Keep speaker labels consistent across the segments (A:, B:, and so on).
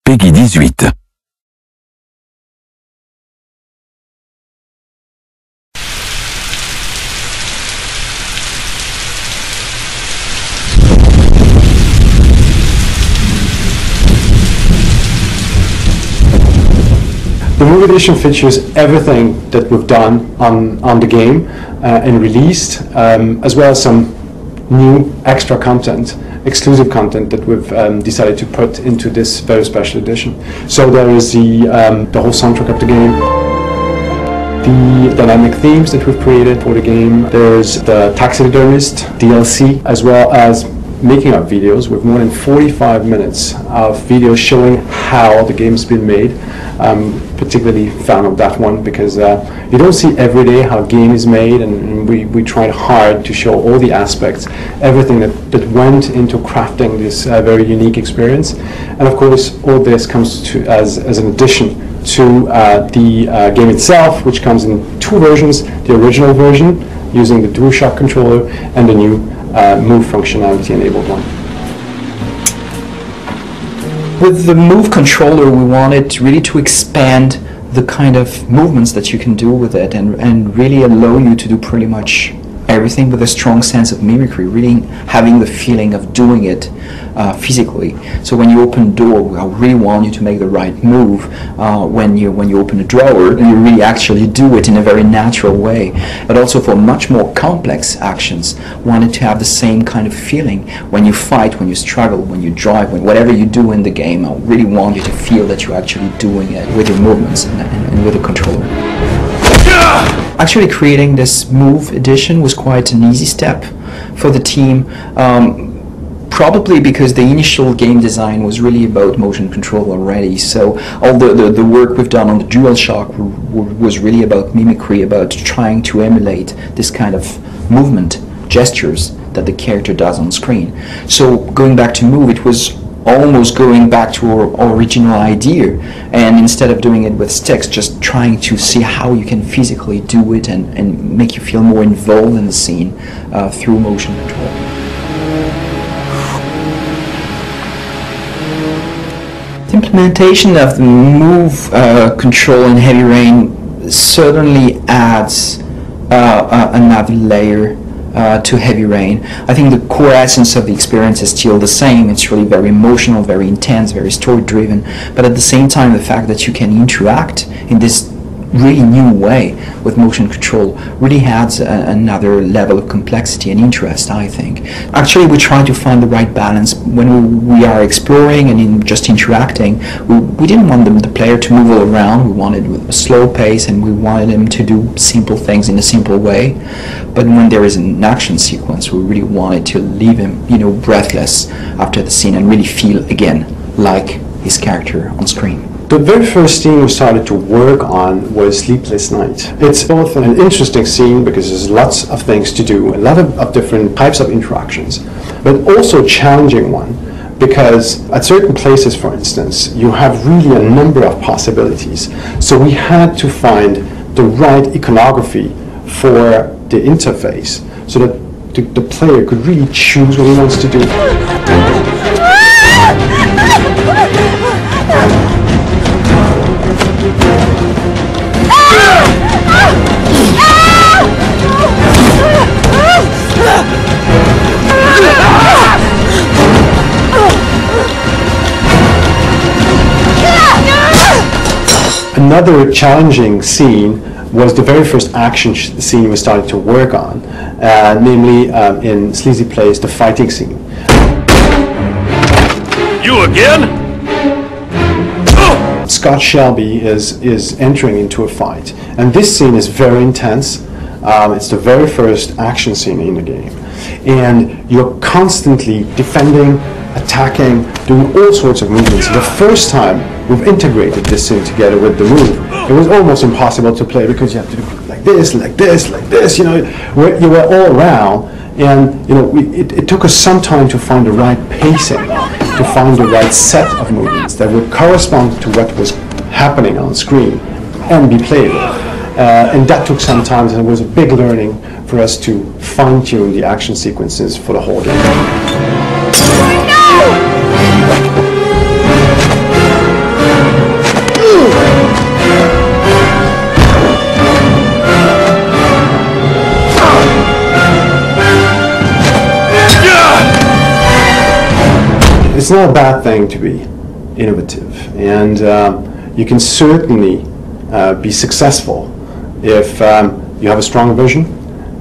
A: Peggy 18.
B: The Move Edition features everything that we've done on the game and released, as well as some new extra content, exclusive content that we've decided to put into this very special edition. So there is the whole soundtrack of the game, the dynamic themes that we've created for the game. There's the Taxidermist DLC, as well as making up videos with more than 45 minutes of videos showing how the game's been made. Particularly fan of that one because you don't see every day how a game is made, and we tried hard to show all the aspects, everything that went into crafting this very unique experience. And of course, all this comes to as an addition to the game itself, which comes in two versions: the original version using the DualShock controller and the new Move functionality enabled one.
C: With the Move controller, we wanted really to expand the kind of movements that you can do with it and really allow you to do pretty much everything with a strong sense of mimicry, really having the feeling of doing it physically. So when you open a door, I really want you to make the right move. When you open a drawer, you really actually do it in a very natural way. But also for much more complex actions, wanted to have the same kind of feeling. When you fight, when you struggle, when you drive, whatever you do in the game, I really want you to feel that you're actually doing it with your movements and with the controller. Actually creating this Move edition was quite an easy step for the team, probably because the initial game design was really about motion control already. So all the work we've done on the DualShock was really about mimicry, about trying to emulate this kind of movement, gestures that the character does on screen. So going back to Move, it was almost going back to our original idea, and instead of doing it with sticks, just trying to see how you can physically do it and make you feel more involved in the scene through motion control. The implementation of the Move control in Heavy Rain certainly adds another layer to Heavy Rain. I think the core essence of the experience is still the same. It's really very emotional, very intense, very story driven, but at the same time the fact that you can interact in this really new way with motion control really adds another level of complexity and interest, I think. Actually, we try to find the right balance when we are exploring and just interacting. We didn't want the player to move all around. We wanted with a slow pace, and we wanted him to do simple things in a simple way. But when there is an action sequence, we really wanted to leave him, breathless after the scene and really feel again like his character on screen.
B: The very first scene we started to work on was Sleepless Night. It's both an interesting scene because there's lots of things to do, a lot of different types of interactions, but also a challenging one because at certain places, for instance, you have really a number of possibilities. So we had to find the right iconography for the interface so that the player could really choose what he wants to do. Another challenging scene was the very first action scene we started to work on, namely in Sleazy Place, the fighting scene.
D: You again?
B: Scott Shelby is entering into a fight, and this scene is very intense. It's the very first action scene in the game, and you're constantly defending, attacking, doing all sorts of movements. The first time we've integrated this scene together with the Move, it was almost impossible to play because you have to do like this, like this, like this. You were all around, and it took us some time to find the right pacing, to find the right set of movements that would correspond to what was happening on screen and be playable. And that took some time, and it was a big learning for us to fine-tune the action sequences for the whole game. it's not a bad thing to be innovative, and you can certainly be successful if you have a strong vision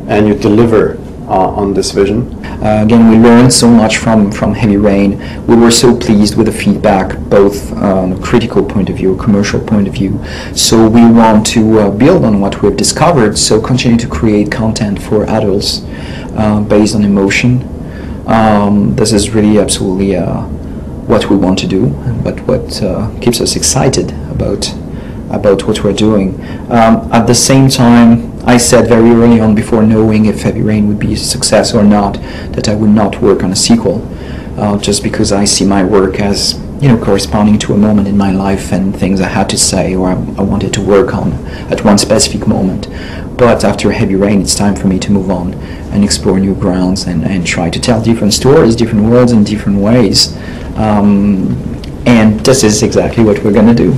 B: and you deliver on this vision.
C: Again, we learned so much from Heavy Rain. We were so pleased with the feedback, both on a critical point of view, a commercial point of view. So we want to build on what we've discovered, so continue to create content for adults based on emotion. This is really absolutely what we want to do, but what keeps us excited about what we're doing. At the same time, I said very early on, before knowing if Heavy Rain would be a success or not, that I would not work on a sequel, just because I see my work as, you know, corresponding to a moment in my life and things I had to say or I wanted to work on at one specific moment. But after Heavy Rain, it's time for me to move on and explore new grounds and try to tell different stories, different worlds in different ways. And this is exactly what we're going to do.